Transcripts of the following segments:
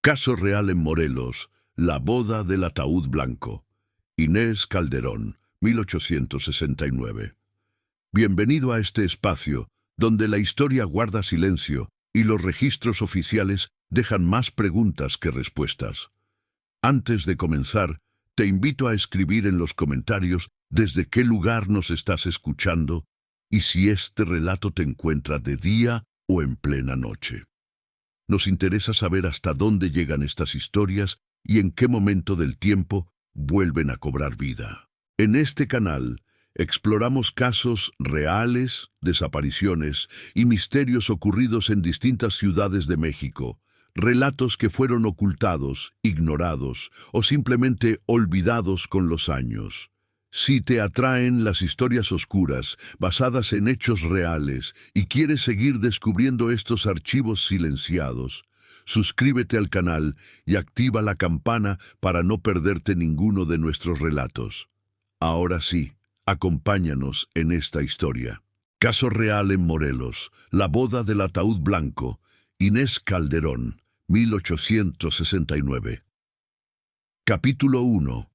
Caso real en Morelos, la boda del ataúd blanco. Inés Calderón, 1869. Bienvenido a este espacio, donde la historia guarda silencio y los registros oficiales dejan más preguntas que respuestas. Antes de comenzar, te invito a escribir en los comentarios desde qué lugar nos estás escuchando y si este relato te encuentra de día o en plena noche. Nos interesa saber hasta dónde llegan estas historias y en qué momento del tiempo vuelven a cobrar vida. En este canal exploramos casos reales, desapariciones y misterios ocurridos en distintas ciudades de México, relatos que fueron ocultados, ignorados o simplemente olvidados con los años. Si te atraen las historias oscuras, basadas en hechos reales, y quieres seguir descubriendo estos archivos silenciados, suscríbete al canal y activa la campana para no perderte ninguno de nuestros relatos. Ahora sí, acompáñanos en esta historia. Caso real en Morelos, la boda del ataúd blanco. Inés Calderón, 1869. Capítulo 1.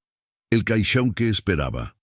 El caixón que esperaba.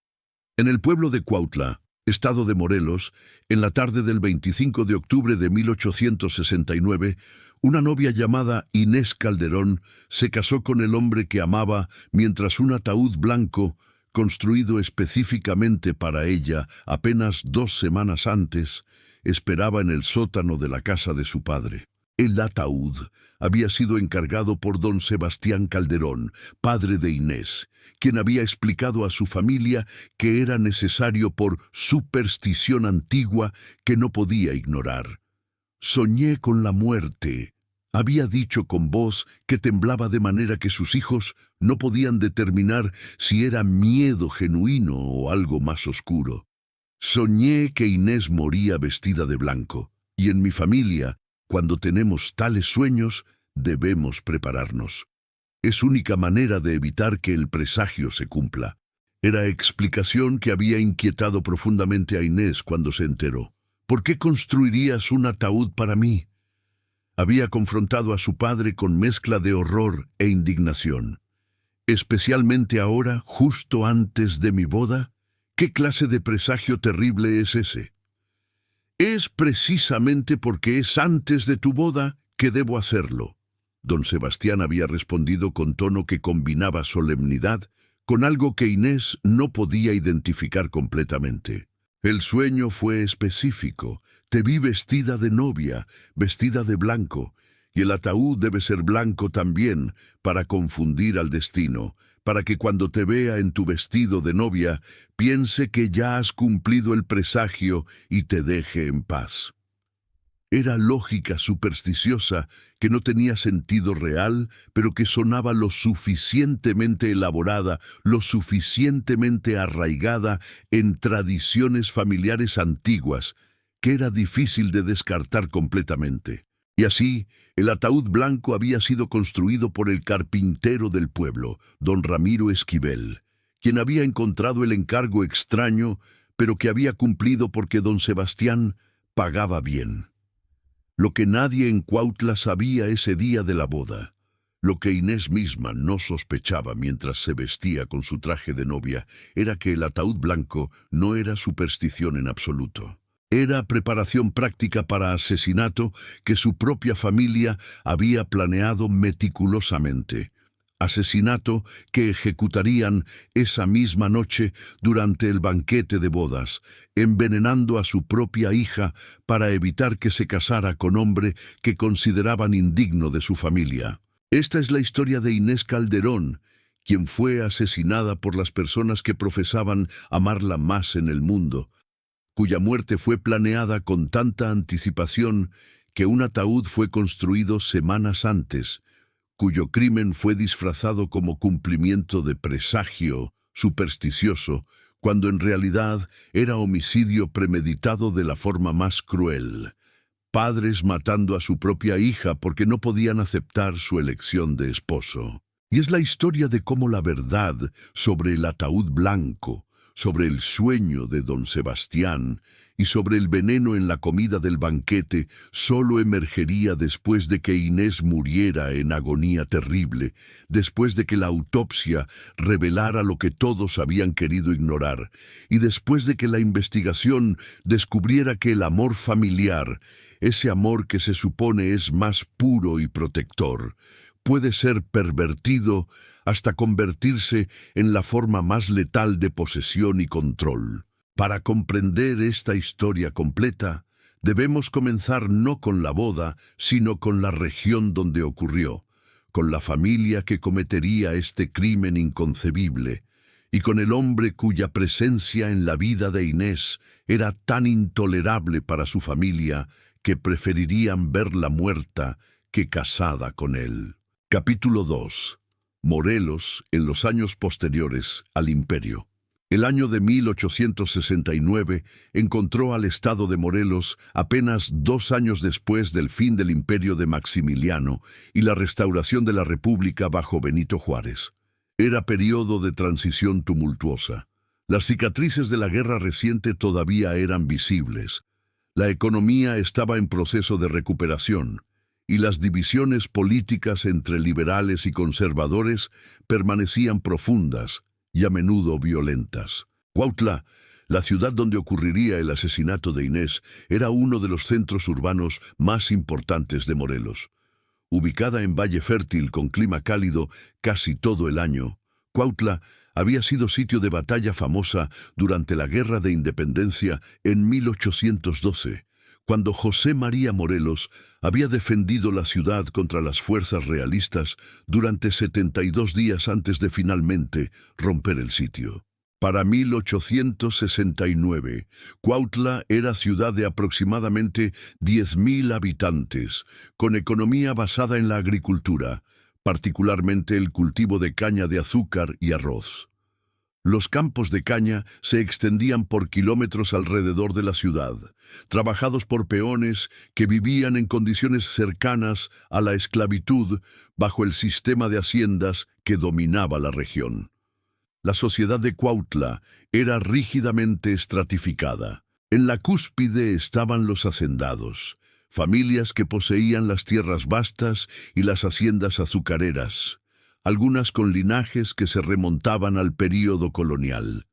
En el pueblo de Cuautla, estado de Morelos, en la tarde del 25 de octubre de 1869, una novia llamada Inés Calderón se casó con el hombre que amaba mientras un ataúd blanco, construido específicamente para ella apenas 2 semanas antes, esperaba en el sótano de la casa de su padre. El ataúd había sido encargado por don Sebastián Calderón, padre de Inés, quien había explicado a su familia que era necesario por superstición antigua que no podía ignorar. «Soñé con la muerte», había dicho con voz que temblaba de manera que sus hijos no podían determinar si era miedo genuino o algo más oscuro. «Soñé que Inés moría vestida de blanco, y en mi familia, cuando tenemos tales sueños, debemos prepararnos. Es única manera de evitar que el presagio se cumpla». Era explicación que había inquietado profundamente a Inés cuando se enteró. «¿Por qué construirías un ataúd para mí?». Había confrontado a su padre con mezcla de horror e indignación. «¿Especialmente ahora, justo antes de mi boda? ¿Qué clase de presagio terrible es ese?». «Es precisamente porque es antes de tu boda que debo hacerlo». Don Sebastián había respondido con tono que combinaba solemnidad con algo que Inés no podía identificar completamente. «El sueño fue específico. Te vi vestida de novia, vestida de blanco, y el ataúd debe ser blanco también para confundir al destino, para que cuando te vea en tu vestido de novia, piense que ya has cumplido el presagio y te deje en paz». Era lógica supersticiosa que no tenía sentido real, pero que sonaba lo suficientemente elaborada, lo suficientemente arraigada en tradiciones familiares antiguas, que era difícil de descartar completamente. Y así, el ataúd blanco había sido construido por el carpintero del pueblo, don Ramiro Esquivel, quien había encontrado el encargo extraño, pero que había cumplido porque don Sebastián pagaba bien. Lo que nadie en Cuautla sabía ese día de la boda, lo que Inés misma no sospechaba mientras se vestía con su traje de novia, era que el ataúd blanco no era superstición en absoluto. Era preparación práctica para asesinato que su propia familia había planeado meticulosamente. Asesinato que ejecutarían esa misma noche durante el banquete de bodas, envenenando a su propia hija para evitar que se casara con hombre que consideraban indigno de su familia. Esta es la historia de Inés Calderón, quien fue asesinada por las personas que profesaban amarla más en el mundo, cuya muerte fue planeada con tanta anticipación que un ataúd fue construido semanas antes, cuyo crimen fue disfrazado como cumplimiento de presagio supersticioso, cuando en realidad era homicidio premeditado de la forma más cruel. Padres matando a su propia hija porque no podían aceptar su elección de esposo. Y es la historia de cómo la verdad sobre el ataúd blanco, sobre el sueño de don Sebastián y sobre el veneno en la comida del banquete solo emergería después de que Inés muriera en agonía terrible, después de que la autopsia revelara lo que todos habían querido ignorar, y después de que la investigación descubriera que el amor familiar, ese amor que se supone es más puro y protector, puede ser pervertido hasta convertirse en la forma más letal de posesión y control. Para comprender esta historia completa, debemos comenzar no con la boda, sino con la región donde ocurrió, con la familia que cometería este crimen inconcebible, y con el hombre cuya presencia en la vida de Inés era tan intolerable para su familia que preferirían verla muerta que casada con él. Capítulo 2. Morelos en los años posteriores al imperio. El año de 1869 encontró al estado de Morelos apenas 2 años después del fin del imperio de Maximiliano y la restauración de la República bajo Benito Juárez. Era periodo de transición tumultuosa. Las cicatrices de la guerra reciente todavía eran visibles. La economía estaba en proceso de recuperación, y las divisiones políticas entre liberales y conservadores permanecían profundas y a menudo violentas. Cuautla, la ciudad donde ocurriría el asesinato de Inés, era uno de los centros urbanos más importantes de Morelos. Ubicada en valle fértil con clima cálido casi todo el año, Cuautla había sido sitio de batalla famosa durante la Guerra de Independencia en 1812, cuando José María Morelos había defendido la ciudad contra las fuerzas realistas durante 72 días antes de finalmente romper el sitio. Para 1869, Cuautla era ciudad de aproximadamente 10.000 habitantes, con economía basada en la agricultura, particularmente el cultivo de caña de azúcar y arroz. Los campos de caña se extendían por kilómetros alrededor de la ciudad, trabajados por peones que vivían en condiciones cercanas a la esclavitud bajo el sistema de haciendas que dominaba la región. La sociedad de Cuautla era rígidamente estratificada. En la cúspide estaban los hacendados, familias que poseían las tierras vastas y las haciendas azucareras, algunas con linajes que se remontaban al período colonial.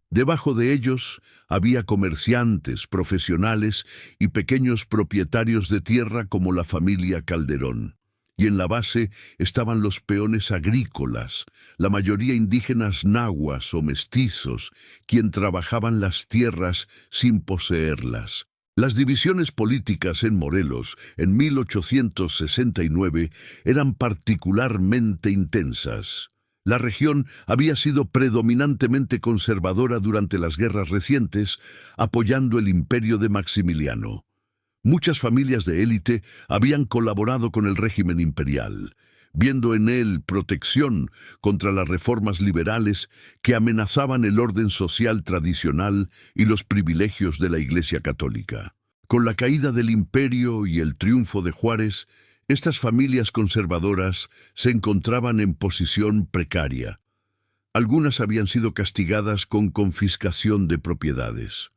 Debajo de ellos había comerciantes, profesionales y pequeños propietarios de tierra como la familia Calderón. Y en la base estaban los peones agrícolas, la mayoría indígenas nahuas o mestizos, quien trabajaban las tierras sin poseerlas. Las divisiones políticas en Morelos en 1869 eran particularmente intensas. La región había sido predominantemente conservadora durante las guerras recientes, apoyando el imperio de Maximiliano. Muchas familias de élite habían colaborado con el régimen imperial, viendo en él protección contra las reformas liberales que amenazaban el orden social tradicional y los privilegios de la Iglesia Católica. Con la caída del imperio y el triunfo de Juárez, estas familias conservadoras se encontraban en posición precaria. Algunas habían sido castigadas con confiscación de propiedades.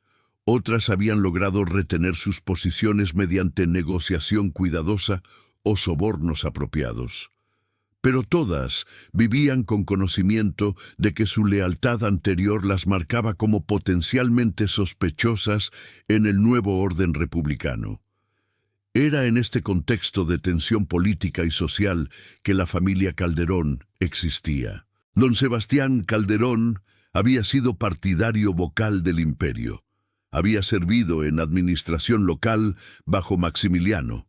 Otras habían logrado retener sus posiciones mediante negociación cuidadosa o sobornos apropiados. Pero todas vivían con conocimiento de que su lealtad anterior las marcaba como potencialmente sospechosas en el nuevo orden republicano. Era en este contexto de tensión política y social que la familia Calderón existía. Don Sebastián Calderón había sido partidario vocal del imperio. Había servido en administración local bajo Maximiliano,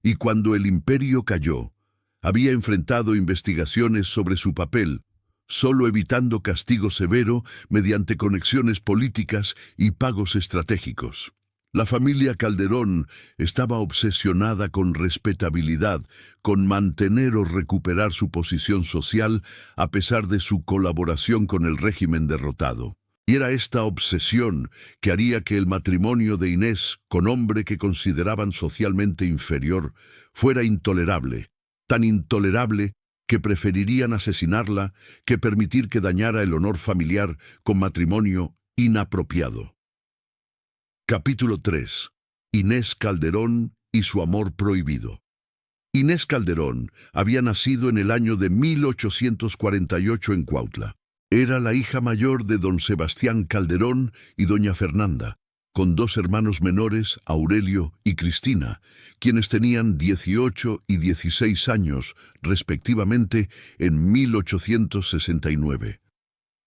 y cuando el imperio cayó, había enfrentado investigaciones sobre su papel, solo evitando castigo severo mediante conexiones políticas y pagos estratégicos. La familia Calderón estaba obsesionada con respetabilidad, con mantener o recuperar su posición social a pesar de su colaboración con el régimen derrotado. Y era esta obsesión que haría que el matrimonio de Inés con hombre que consideraban socialmente inferior fuera intolerable, tan intolerable que preferirían asesinarla que permitir que dañara el honor familiar con matrimonio inapropiado. Capítulo 3. Inés Calderón y su amor prohibido. Inés Calderón había nacido en el año de 1848 en Cuautla. Era la hija mayor de don Sebastián Calderón y doña Fernanda, con dos hermanos menores, Aurelio y Cristina, quienes tenían 18 y 16 años, respectivamente, en 1869.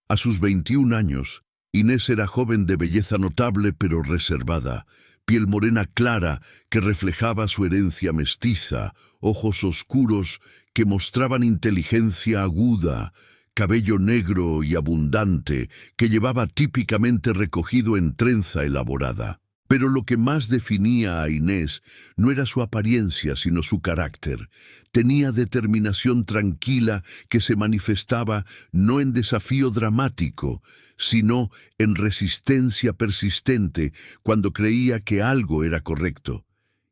A sus 21 años, Inés era joven de belleza notable pero reservada, piel morena clara que reflejaba su herencia mestiza, ojos oscuros que mostraban inteligencia aguda, cabello negro y abundante que llevaba típicamente recogido en trenza elaborada. Pero lo que más definía a Inés no era su apariencia, sino su carácter. Tenía determinación tranquila que se manifestaba no en desafío dramático, sino en resistencia persistente cuando creía que algo era correcto.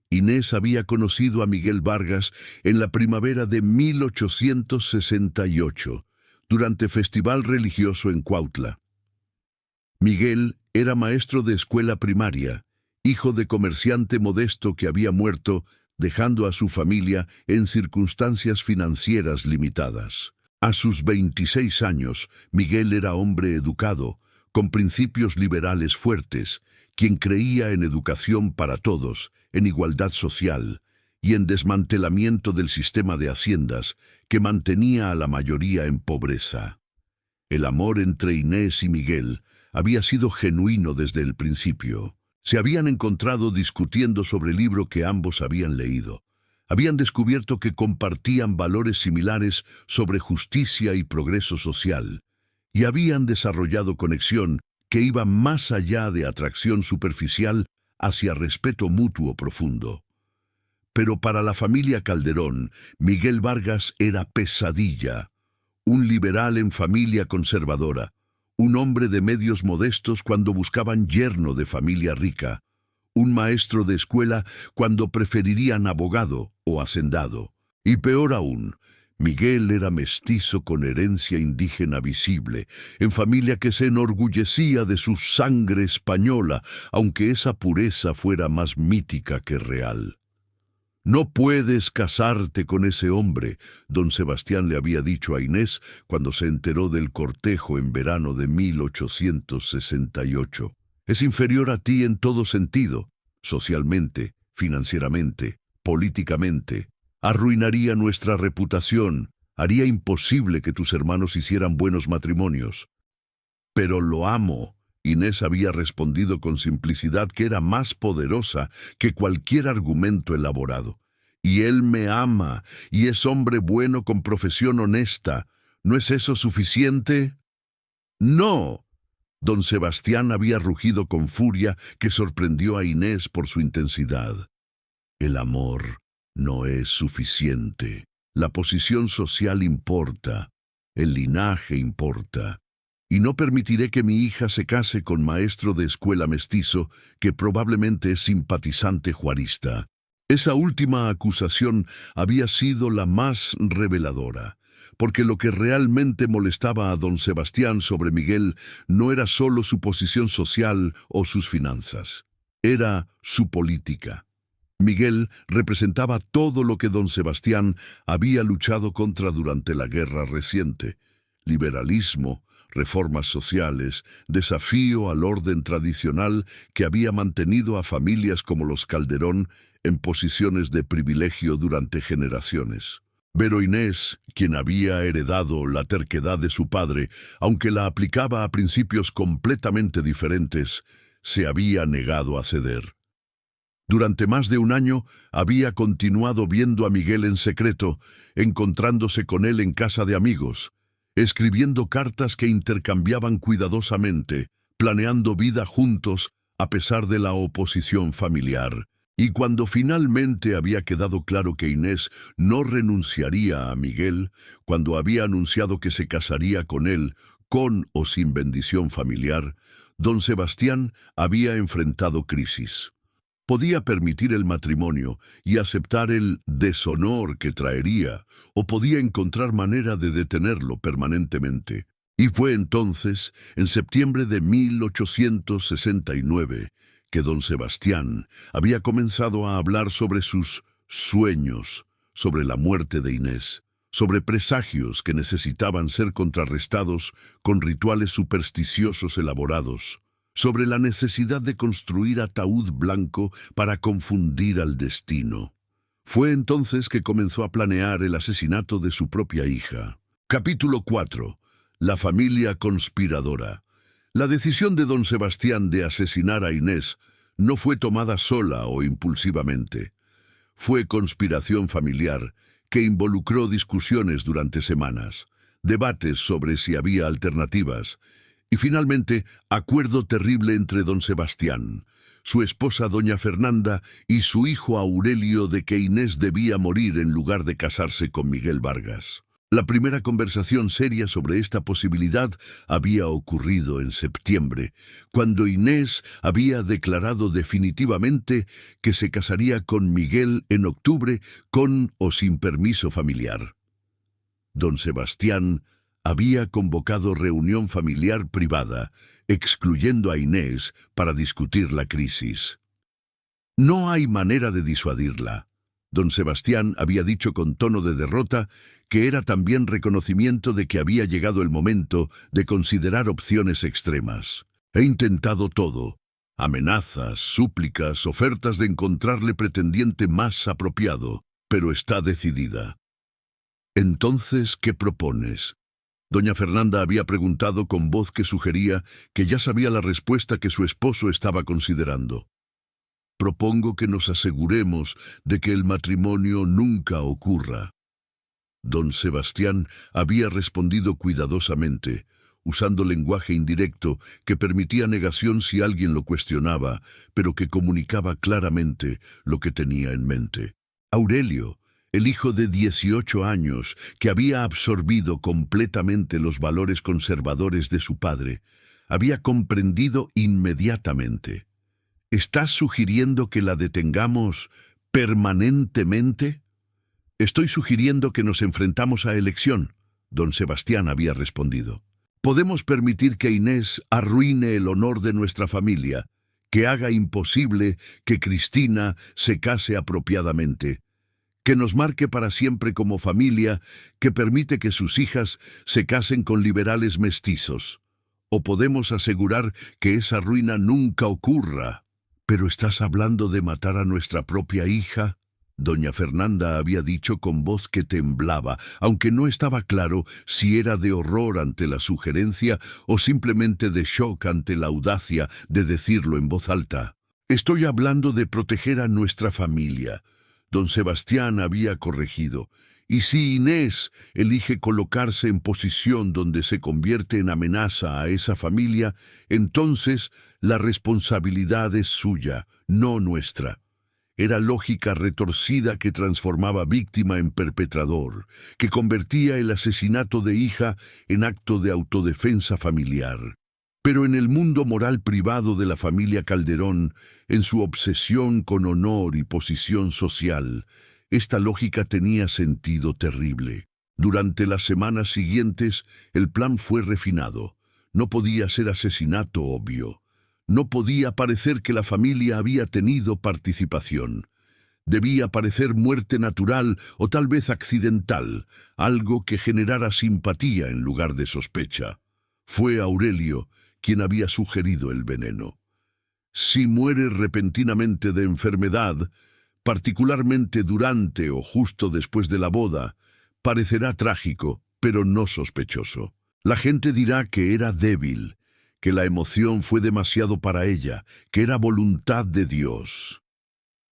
Inés había conocido a Miguel Vargas en la primavera de 1868, durante festival religioso en Cuautla. Miguel era maestro de escuela primaria, hijo de comerciante modesto que había muerto, dejando a su familia en circunstancias financieras limitadas. A sus 26 años, Miguel era hombre educado, con principios liberales fuertes, quien creía en educación para todos, en igualdad social y en desmantelamiento del sistema de haciendas que mantenía a la mayoría en pobreza. El amor entre Inés y Miguel había sido genuino desde el principio. Se habían encontrado discutiendo sobre el libro que ambos habían leído. Habían descubierto que compartían valores similares sobre justicia y progreso social, y habían desarrollado conexión que iba más allá de atracción superficial hacia respeto mutuo profundo. Pero para la familia Calderón, Miguel Vargas era pesadilla, un liberal en familia conservadora, un hombre de medios modestos cuando buscaban yerno de familia rica, un maestro de escuela cuando preferirían abogado o hacendado. Y peor aún, Miguel era mestizo con herencia indígena visible, en familia que se enorgullecía de su sangre española, aunque esa pureza fuera más mítica que real. «No puedes casarte con ese hombre», don Sebastián le había dicho a Inés cuando se enteró del cortejo en verano de 1868. «Es inferior a ti en todo sentido, socialmente, financieramente, políticamente. Arruinaría nuestra reputación, haría imposible que tus hermanos hicieran buenos matrimonios». «Pero lo amo». Inés había respondido con simplicidad que era más poderosa que cualquier argumento elaborado. «Y él me ama, y es hombre bueno con profesión honesta. ¿No es eso suficiente?» «No». Don Sebastián había rugido con furia que sorprendió a Inés por su intensidad. «El amor no es suficiente. La posición social importa, el linaje importa. Y no permitiré que mi hija se case con maestro de escuela mestizo, que probablemente es simpatizante juarista». Esa última acusación había sido la más reveladora, porque lo que realmente molestaba a don Sebastián sobre Miguel no era solo su posición social o sus finanzas, era su política. Miguel representaba todo lo que don Sebastián había luchado contra durante la guerra reciente: liberalismo, reformas sociales, desafío al orden tradicional que había mantenido a familias como los Calderón en posiciones de privilegio durante generaciones. Pero Inés, quien había heredado la terquedad de su padre, aunque la aplicaba a principios completamente diferentes, se había negado a ceder. Durante más de un año había continuado viendo a Miguel en secreto, encontrándose con él en casa de amigos, escribiendo cartas que intercambiaban cuidadosamente, planeando vida juntos a pesar de la oposición familiar. Y cuando finalmente había quedado claro que Inés no renunciaría a Miguel, cuando había anunciado que se casaría con él, con o sin bendición familiar, don Sebastián había enfrentado crisis. Podía permitir el matrimonio y aceptar el deshonor que traería, o podía encontrar manera de detenerlo permanentemente. Y fue entonces, en septiembre de 1869, que don Sebastián había comenzado a hablar sobre sus sueños, sobre la muerte de Inés, sobre presagios que necesitaban ser contrarrestados con rituales supersticiosos elaborados, sobre la necesidad de construir ataúd blanco para confundir al destino. Fue entonces que comenzó a planear el asesinato de su propia hija. Capítulo 4. La familia conspiradora. La decisión de don Sebastián de asesinar a Inés no fue tomada sola o impulsivamente. Fue conspiración familiar que involucró discusiones durante semanas, debates sobre si había alternativas y finalmente acuerdo terrible entre don Sebastián, su esposa doña Fernanda y su hijo Aurelio de que Inés debía morir en lugar de casarse con Miguel Vargas. La primera conversación seria sobre esta posibilidad había ocurrido en septiembre, cuando Inés había declarado definitivamente que se casaría con Miguel en octubre con o sin permiso familiar. Don Sebastián había convocado reunión familiar privada, excluyendo a Inés para discutir la crisis. No hay manera de disuadirla. Don Sebastián había dicho con tono de derrota que era también reconocimiento de que había llegado el momento de considerar opciones extremas. He intentado todo: amenazas, súplicas, ofertas de encontrarle pretendiente más apropiado, pero está decidida. Entonces, ¿qué propones? Doña Fernanda había preguntado con voz que sugería que ya sabía la respuesta que su esposo estaba considerando. Propongo que nos aseguremos de que el matrimonio nunca ocurra. Don Sebastián había respondido cuidadosamente, usando lenguaje indirecto que permitía negación si alguien lo cuestionaba, pero que comunicaba claramente lo que tenía en mente. Aurelio, el hijo de 18 años, que había absorbido completamente los valores conservadores de su padre, había comprendido inmediatamente. ¿Estás sugiriendo que la detengamos permanentemente? Estoy sugiriendo que nos enfrentamos a elección, don Sebastián había respondido. Podemos permitir que Inés arruine el honor de nuestra familia, que haga imposible que Cristina se case apropiadamente, que nos marque para siempre como familia, que permite que sus hijas se casen con liberales mestizos. O podemos asegurar que esa ruina nunca ocurra. ¿Pero estás hablando de matar a nuestra propia hija? Doña Fernanda había dicho con voz que temblaba, aunque no estaba claro si era de horror ante la sugerencia o simplemente de shock ante la audacia de decirlo en voz alta. Estoy hablando de proteger a nuestra familia. Don Sebastián había corregido. Y si Inés elige colocarse en posición donde se convierte en amenaza a esa familia, entonces la responsabilidad es suya, no nuestra. Era lógica retorcida que transformaba víctima en perpetrador, que convertía el asesinato de hija en acto de autodefensa familiar. Pero en el mundo moral privado de la familia Calderón, en su obsesión con honor y posición social, esta lógica tenía sentido terrible. Durante las semanas siguientes, el plan fue refinado. No podía ser asesinato obvio. No podía parecer que la familia había tenido participación. Debía parecer muerte natural o tal vez accidental, algo que generara simpatía en lugar de sospecha. Fue Aurelio quien había sugerido el veneno. Si muere repentinamente de enfermedad, particularmente durante o justo después de la boda, parecerá trágico, pero no sospechoso. La gente dirá que era débil, que la emoción fue demasiado para ella, que era voluntad de Dios.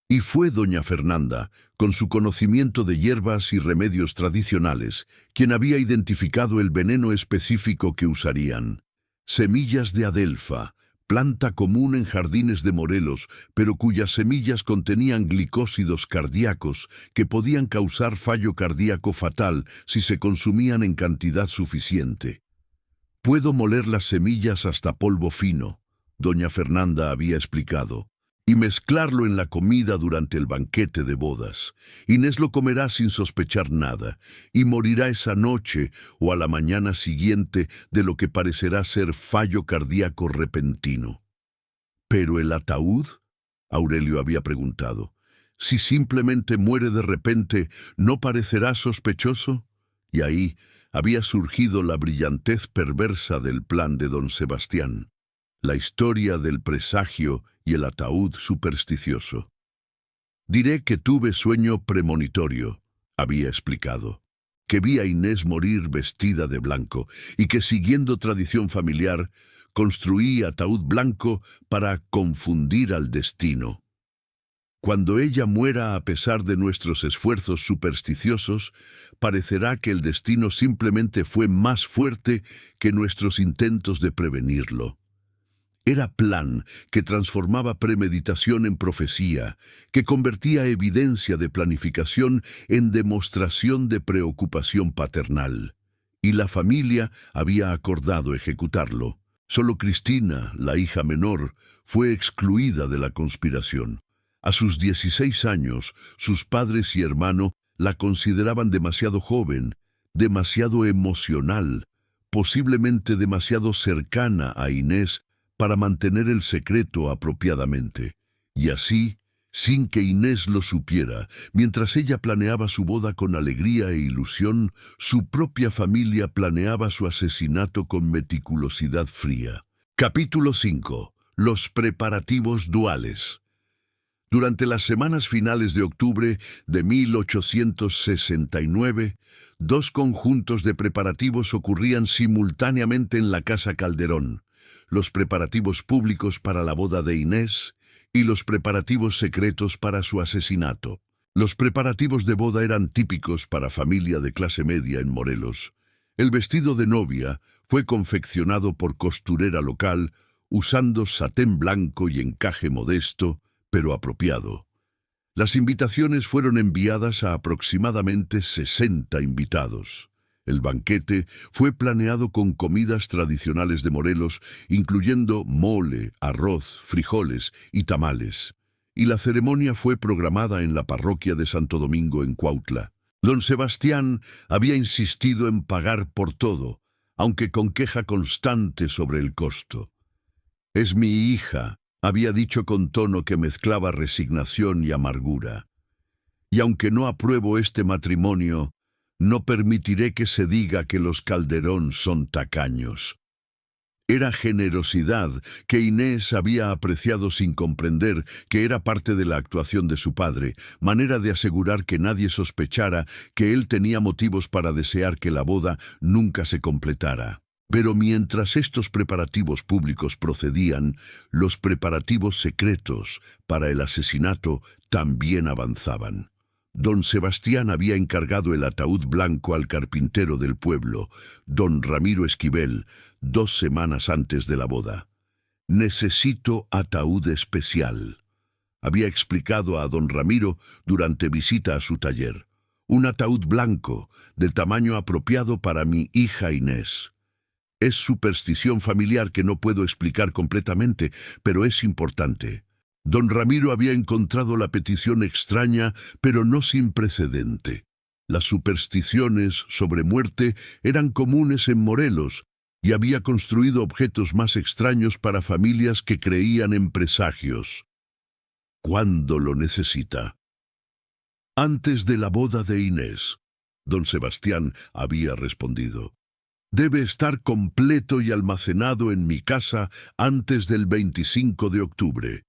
Y fue doña Fernanda, con su conocimiento de hierbas y remedios tradicionales, quien había identificado el veneno específico que usarían. Semillas de adelfa, planta común en jardines de Morelos, pero cuyas semillas contenían glicósidos cardíacos que podían causar fallo cardíaco fatal si se consumían en cantidad suficiente. Puedo moler las semillas hasta polvo fino, doña Fernanda había explicado, y mezclarlo en la comida durante el banquete de bodas. Inés lo comerá sin sospechar nada, y morirá esa noche o a la mañana siguiente de lo que parecerá ser fallo cardíaco repentino. ¿Pero el ataúd? Aurelio había preguntado. «Si simplemente muere de repente, ¿no parecerá sospechoso?» Y ahí había surgido la brillantez perversa del plan de don Sebastián, la historia del presagio y el ataúd supersticioso. «Diré que tuve sueño premonitorio», había explicado, «que vi a Inés morir vestida de blanco y que, siguiendo tradición familiar, construí ataúd blanco para confundir al destino. Cuando ella muera a pesar de nuestros esfuerzos supersticiosos, parecerá que el destino simplemente fue más fuerte que nuestros intentos de prevenirlo». Era plan que transformaba premeditación en profecía, que convertía evidencia de planificación en demostración de preocupación paternal. Y la familia había acordado ejecutarlo. Solo Cristina, la hija menor, fue excluida de la conspiración. A sus 16 años, sus padres y hermano la consideraban demasiado joven, demasiado emocional, posiblemente demasiado cercana a Inés para mantener el secreto apropiadamente. Y así, sin que Inés lo supiera, mientras ella planeaba su boda con alegría e ilusión, su propia familia planeaba su asesinato con meticulosidad fría. Capítulo 5. Los preparativos duales. Durante las semanas finales de octubre de 1869, dos conjuntos de preparativos ocurrían simultáneamente en la Casa Calderón: los preparativos públicos para la boda de Inés y los preparativos secretos para su asesinato. Los preparativos de boda eran típicos para familia de clase media en Morelos. El vestido de novia fue confeccionado por costurera local, usando satén blanco y encaje modesto, pero apropiado. Las invitaciones fueron enviadas a aproximadamente 60 invitados. El banquete fue planeado con comidas tradicionales de Morelos, incluyendo mole, arroz, frijoles y tamales. Y la ceremonia fue programada en la parroquia de Santo Domingo en Cuautla. Don Sebastián había insistido en pagar por todo, aunque con queja constante sobre el costo. «Es mi hija», había dicho con tono que mezclaba resignación y amargura. «Y aunque no apruebo este matrimonio, no permitiré que se diga que los Calderón son tacaños». Era generosidad que Inés había apreciado sin comprender que era parte de la actuación de su padre, manera de asegurar que nadie sospechara que él tenía motivos para desear que la boda nunca se completara. Pero mientras estos preparativos públicos procedían, los preparativos secretos para el asesinato también avanzaban. Don Sebastián había encargado el ataúd blanco al carpintero del pueblo, don Ramiro Esquivel, 2 semanas antes de la boda. «Necesito ataúd especial», había explicado a don Ramiro durante visita a su taller. «Un ataúd blanco, del tamaño apropiado para mi hija Inés. Es superstición familiar que no puedo explicar completamente, pero es importante». Don Ramiro había encontrado la petición extraña, pero no sin precedente. Las supersticiones sobre muerte eran comunes en Morelos, y había construido objetos más extraños para familias que creían en presagios. «¿Cuándo lo necesita?» «Antes de la boda de Inés», don Sebastián había respondido. «Debe estar completo y almacenado en mi casa antes del 25 de octubre».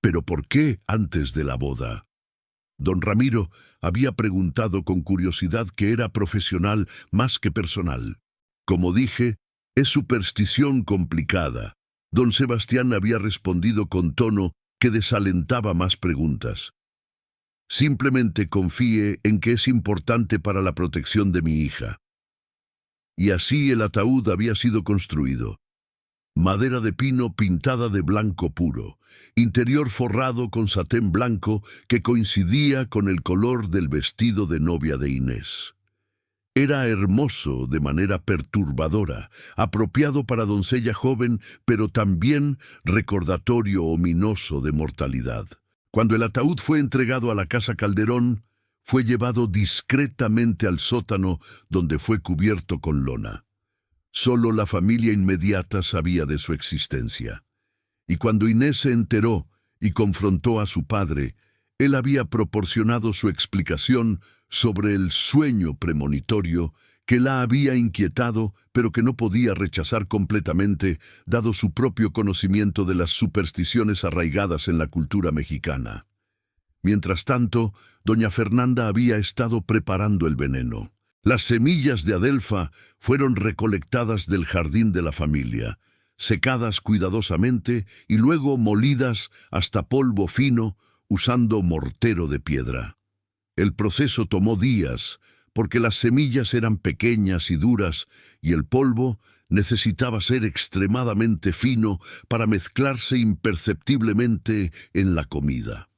«¿Pero por qué antes de la boda?» Don Ramiro había preguntado con curiosidad que era profesional más que personal. «Como dije, es superstición complicada». Don Sebastián había respondido con tono que desalentaba más preguntas. «Simplemente confíe en que es importante para la protección de mi hija». Y así el ataúd había sido construido. Madera de pino pintada de blanco puro, interior forrado con satén blanco que coincidía con el color del vestido de novia de Inés. Era hermoso de manera perturbadora, apropiado para doncella joven, pero también recordatorio ominoso de mortalidad. Cuando el ataúd fue entregado a la Casa Calderón, fue llevado discretamente al sótano, donde fue cubierto con lona. Solo la familia inmediata sabía de su existencia. Y cuando Inés se enteró, y confrontó a su padre, él había proporcionado su explicación sobre el sueño premonitorio que la había inquietado, pero que no podía rechazar completamente, dado su propio conocimiento de las supersticiones arraigadas en la cultura mexicana. Mientras tanto, doña Fernanda había estado preparando el veneno. Las semillas de adelfa fueron recolectadas del jardín de la familia, secadas cuidadosamente y luego molidas hasta polvo fino usando mortero de piedra. El proceso tomó días, porque las semillas eran pequeñas y duras y el polvo necesitaba ser extremadamente fino para mezclarse imperceptiblemente en la comida.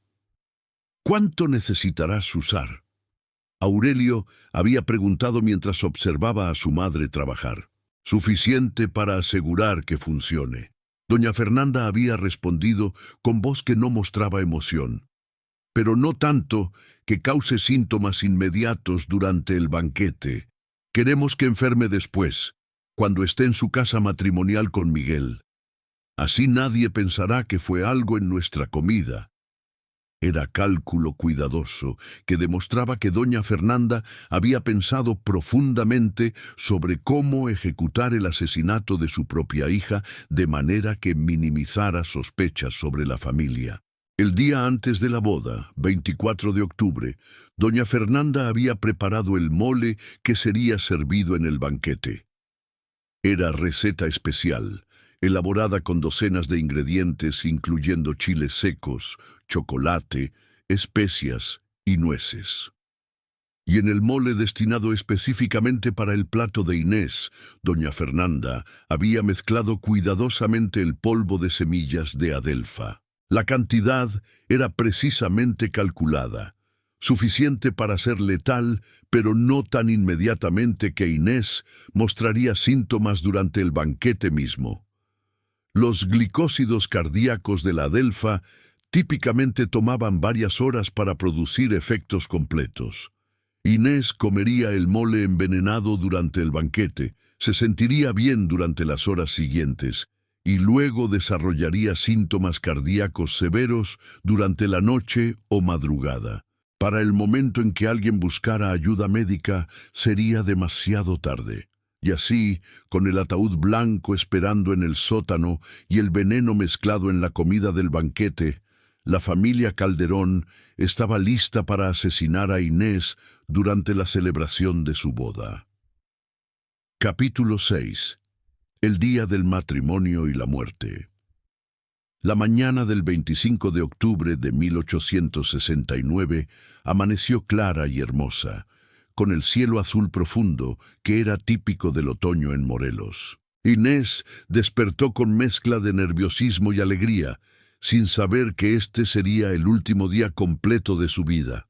¿Cuánto necesitarás usar? Aurelio había preguntado mientras observaba a su madre trabajar. Suficiente para asegurar que funcione. Doña Fernanda había respondido con voz que no mostraba emoción, pero no tanto que cause síntomas inmediatos durante el banquete. Queremos que enferme después, cuando esté en su casa matrimonial con Miguel. Así nadie pensará que fue algo en nuestra comida. Era cálculo cuidadoso que demostraba que doña Fernanda había pensado profundamente sobre cómo ejecutar el asesinato de su propia hija de manera que minimizara sospechas sobre la familia. El día antes de la boda, 24 de octubre, doña Fernanda había preparado el mole que sería servido en el banquete. Era receta especial, elaborada con docenas de ingredientes incluyendo chiles secos, chocolate, especias y nueces. Y en el mole destinado específicamente para el plato de Inés, doña Fernanda había mezclado cuidadosamente el polvo de semillas de adelfa. La cantidad era precisamente calculada, suficiente para ser letal, pero no tan inmediatamente que Inés mostraría síntomas durante el banquete mismo. Los glicósidos cardíacos de la adelfa típicamente tomaban varias horas para producir efectos completos. Inés comería el mole envenenado durante el banquete, se sentiría bien durante las horas siguientes, y luego desarrollaría síntomas cardíacos severos durante la noche o madrugada. Para el momento en que alguien buscara ayuda médica, sería demasiado tarde. Y así, con el ataúd blanco esperando en el sótano y el veneno mezclado en la comida del banquete, la familia Calderón estaba lista para asesinar a Inés durante la celebración de su boda. Capítulo 6. El día del matrimonio y la muerte. La mañana del 25 de octubre de 1869 amaneció clara y hermosa, con el cielo azul profundo que era típico del otoño en Morelos. Inés despertó con mezcla de nerviosismo y alegría, sin saber que este sería el último día completo de su vida.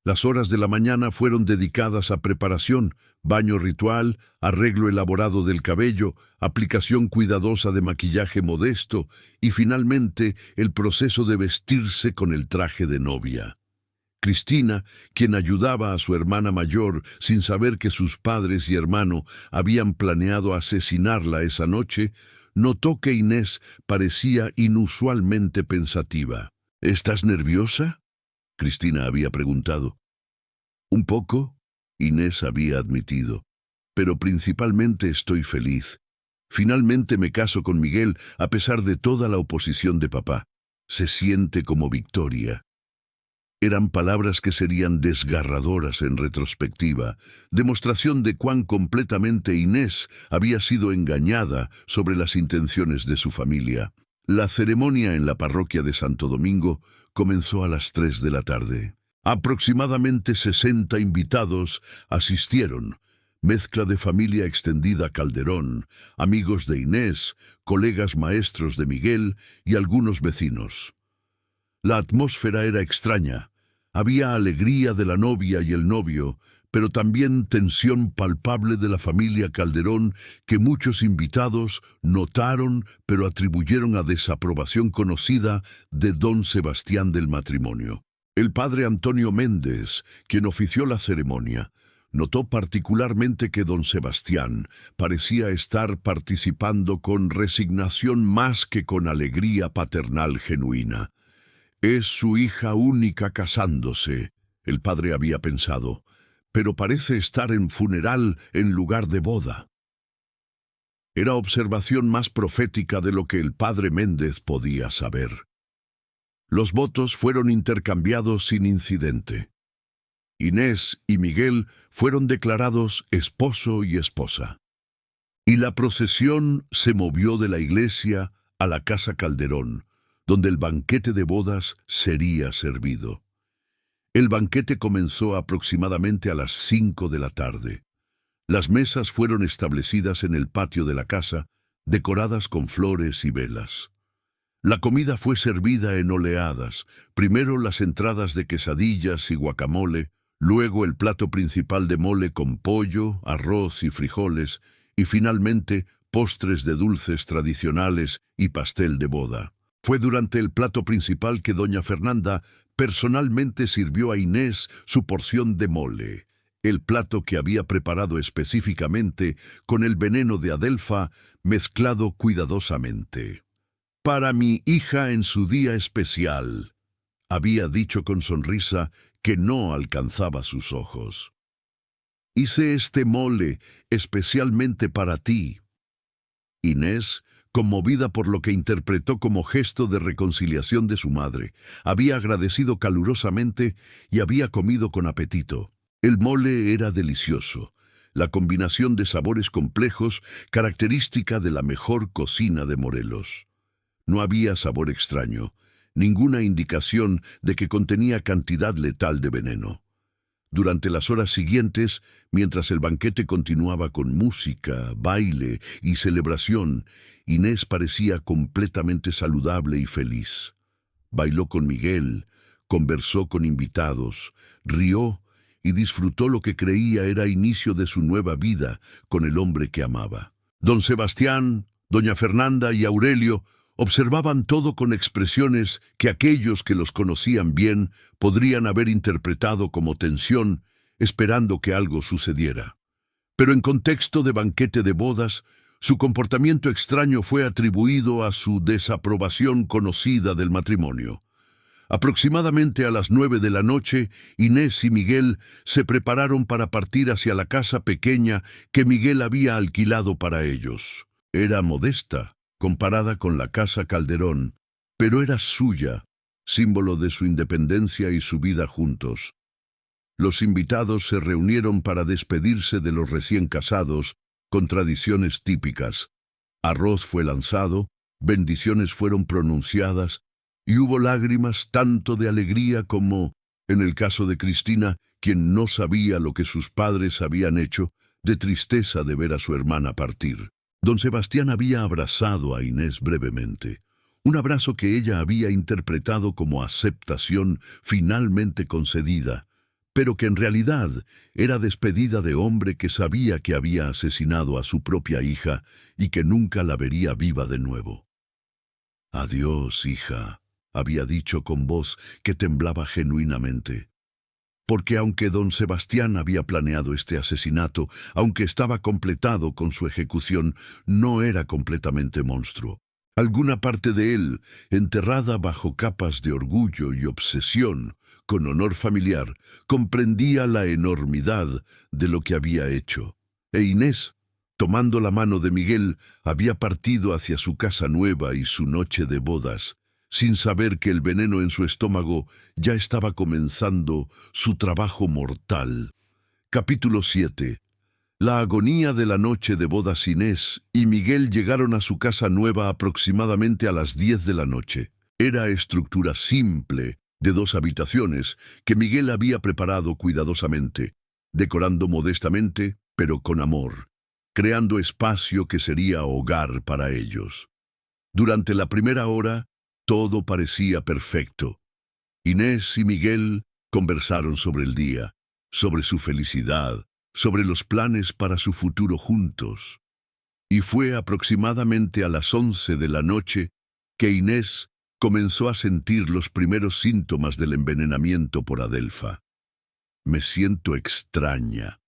Las horas de la mañana fueron dedicadas a preparación, baño ritual, arreglo elaborado del cabello, aplicación cuidadosa de maquillaje modesto y finalmente el proceso de vestirse con el traje de novia. Cristina, quien ayudaba a su hermana mayor sin saber que sus padres y hermano habían planeado asesinarla esa noche, notó que Inés parecía inusualmente pensativa. ¿Estás nerviosa?, Cristina había preguntado. Un poco, Inés había admitido, pero principalmente estoy feliz. Finalmente me caso con Miguel a pesar de toda la oposición de papá. Se siente como victoria. Eran palabras que serían desgarradoras en retrospectiva, demostración de cuán completamente Inés había sido engañada sobre las intenciones de su familia. La ceremonia en la parroquia de Santo Domingo comenzó a las 3 de la tarde. Aproximadamente 60 invitados asistieron, mezcla de familia extendida Calderón, amigos de Inés, colegas maestros de Miguel y algunos vecinos. La atmósfera era extraña. Había alegría de la novia y el novio, pero también tensión palpable de la familia Calderón que muchos invitados notaron pero atribuyeron a desaprobación conocida de don Sebastián del matrimonio. El padre Antonio Méndez, quien ofició la ceremonia, notó particularmente que don Sebastián parecía estar participando con resignación más que con alegría paternal genuina. Es su hija única casándose, el padre había pensado, pero parece estar en funeral en lugar de boda. Era observación más profética de lo que el padre Méndez podía saber. Los votos fueron intercambiados sin incidente. Inés y Miguel fueron declarados esposo y esposa. Y la procesión se movió de la iglesia a la casa Calderón, donde el banquete de bodas sería servido. El banquete comenzó aproximadamente a las 5 de la tarde. Las mesas fueron establecidas en el patio de la casa, decoradas con flores y velas. La comida fue servida en oleadas, primero las entradas de quesadillas y guacamole, luego el plato principal de mole con pollo, arroz y frijoles, y finalmente postres de dulces tradicionales y pastel de boda. Fue durante el plato principal que doña Fernanda personalmente sirvió a Inés su porción de mole, el plato que había preparado específicamente con el veneno de adelfa mezclado cuidadosamente. «Para mi hija en su día especial», había dicho con sonrisa que no alcanzaba sus ojos. «Hice este mole especialmente para ti». Inés, conmovida por lo que interpretó como gesto de reconciliación de su madre, había agradecido calurosamente y había comido con apetito. El mole era delicioso, la combinación de sabores complejos característica de la mejor cocina de Morelos. No había sabor extraño, ninguna indicación de que contenía cantidad letal de veneno. Durante las horas siguientes, mientras el banquete continuaba con música, baile y celebración, Inés parecía completamente saludable y feliz. Bailó con Miguel, conversó con invitados, rió y disfrutó lo que creía era inicio de su nueva vida con el hombre que amaba. Don Sebastián, doña Fernanda y Aurelio observaban todo con expresiones que aquellos que los conocían bien podrían haber interpretado como tensión, esperando que algo sucediera. Pero en contexto de banquete de bodas, su comportamiento extraño fue atribuido a su desaprobación conocida del matrimonio. Aproximadamente a las 9 de la noche, Inés y Miguel se prepararon para partir hacia la casa pequeña que Miguel había alquilado para ellos. Era modesta, comparada con la casa Calderón, pero era suya, símbolo de su independencia y su vida juntos. Los invitados se reunieron para despedirse de los recién casados con tradiciones típicas. Arroz fue lanzado, bendiciones fueron pronunciadas, y hubo lágrimas tanto de alegría como, en el caso de Cristina, quien no sabía lo que sus padres habían hecho, de tristeza de ver a su hermana partir. Don Sebastián había abrazado a Inés brevemente, un abrazo que ella había interpretado como aceptación finalmente concedida, pero que en realidad era despedida de hombre que sabía que había asesinado a su propia hija y que nunca la vería viva de nuevo. «Adiós, hija», había dicho con voz que temblaba genuinamente. Porque aunque don Sebastián había planeado este asesinato, aunque estaba completado con su ejecución, no era completamente monstruo. Alguna parte de él, enterrada bajo capas de orgullo y obsesión, con honor familiar, comprendía la enormidad de lo que había hecho. E Inés, tomando la mano de Miguel, había partido hacia su casa nueva y su noche de bodas, sin saber que el veneno en su estómago ya estaba comenzando su trabajo mortal. Capítulo 7. La agonía de la noche de bodas. Inés y Miguel llegaron a su casa nueva aproximadamente a las 10 de la noche. Era estructura simple, de 2 habitaciones, que Miguel había preparado cuidadosamente, decorando modestamente, pero con amor, creando espacio que sería hogar para ellos. Durante la primera hora, todo parecía perfecto. Inés y Miguel conversaron sobre el día, sobre su felicidad, sobre los planes para su futuro juntos. Y fue aproximadamente a las 11 de la noche que Inés comenzó a sentir los primeros síntomas del envenenamiento por adelfa. «Me siento extraña»,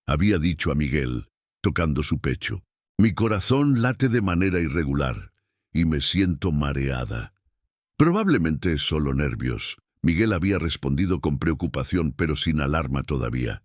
había dicho a Miguel, tocando su pecho. «Mi corazón late de manera irregular y me siento mareada». Probablemente es solo nervios. Miguel había respondido con preocupación, pero sin alarma todavía.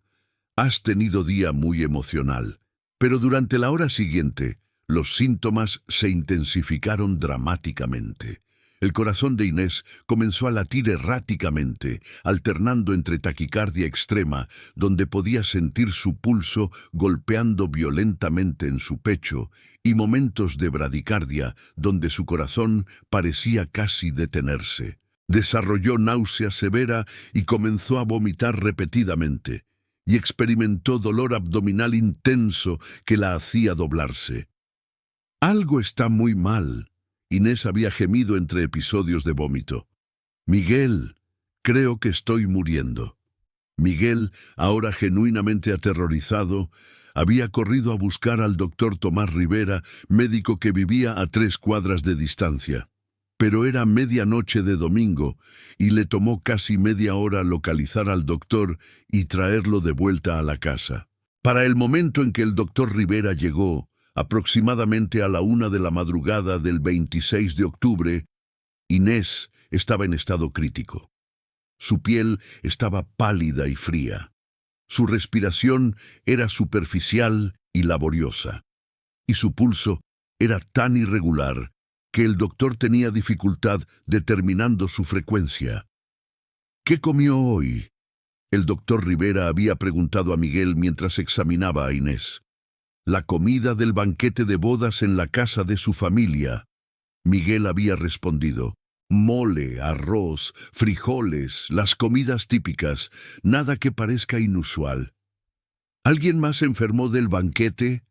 Has tenido día muy emocional. Pero durante la hora siguiente, los síntomas se intensificaron dramáticamente. El corazón de Inés comenzó a latir erráticamente, alternando entre taquicardia extrema, donde podía sentir su pulso golpeando violentamente en su pecho, y momentos de bradicardia, donde su corazón parecía casi detenerse. Desarrolló náusea severa y comenzó a vomitar repetidamente, y experimentó dolor abdominal intenso que la hacía doblarse. Algo está muy mal. Inés había gemido entre episodios de vómito. Miguel, creo que estoy muriendo. Miguel, ahora genuinamente aterrorizado, había corrido a buscar al doctor Tomás Rivera, médico que vivía a 3 cuadras de distancia. Pero era medianoche de domingo y le tomó casi media hora localizar al doctor y traerlo de vuelta a la casa. Para el momento en que el doctor Rivera llegó, aproximadamente a la 1 de la madrugada del 26 de octubre, Inés estaba en estado crítico. Su piel estaba pálida y fría. Su respiración era superficial y laboriosa. Y su pulso era tan irregular que el doctor tenía dificultad determinando su frecuencia. ¿Qué comió hoy? El doctor Rivera había preguntado a Miguel mientras examinaba a Inés. La comida del banquete de bodas en la casa de su familia. Miguel había respondido. Mole, arroz, frijoles, las comidas típicas, nada que parezca inusual. ¿Alguien más enfermó del banquete?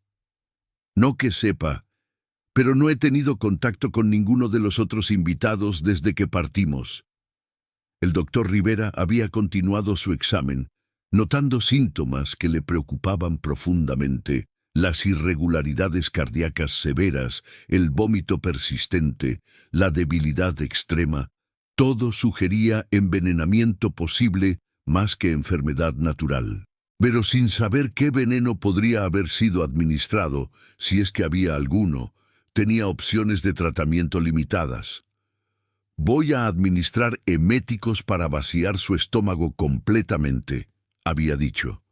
No que sepa, pero no he tenido contacto con ninguno de los otros invitados desde que partimos. El doctor Rivera había continuado su examen, notando síntomas que le preocupaban profundamente. Las irregularidades cardíacas severas, el vómito persistente, la debilidad extrema, todo sugería envenenamiento posible más que enfermedad natural. Pero sin saber qué veneno podría haber sido administrado, si es que había alguno, tenía opciones de tratamiento limitadas. Voy a administrar eméticos para vaciar su estómago completamente, había dicho.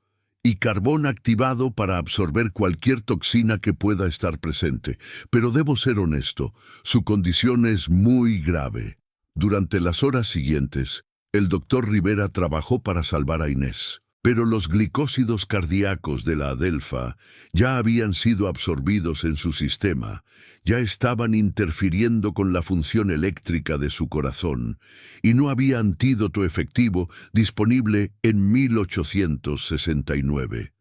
Y carbón activado para absorber cualquier toxina que pueda estar presente. Pero debo ser honesto, su condición es muy grave. Durante las horas siguientes, el doctor Rivera trabajó para salvar a Inés. Pero los glicósidos cardíacos de la Adelfa ya habían sido absorbidos en su sistema, ya estaban interfiriendo con la función eléctrica de su corazón, y no había antídoto efectivo disponible en 1869.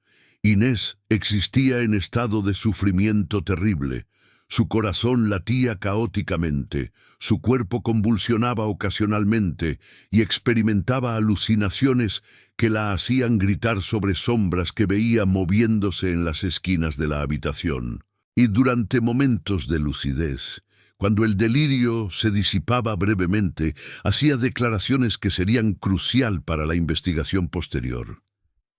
Inés existía en estado de sufrimiento terrible. Su corazón latía caóticamente, su cuerpo convulsionaba ocasionalmente y experimentaba alucinaciones que la hacían gritar sobre sombras que veía moviéndose en las esquinas de la habitación. Y durante momentos de lucidez, cuando el delirio se disipaba brevemente, hacía declaraciones que serían crucial para la investigación posterior.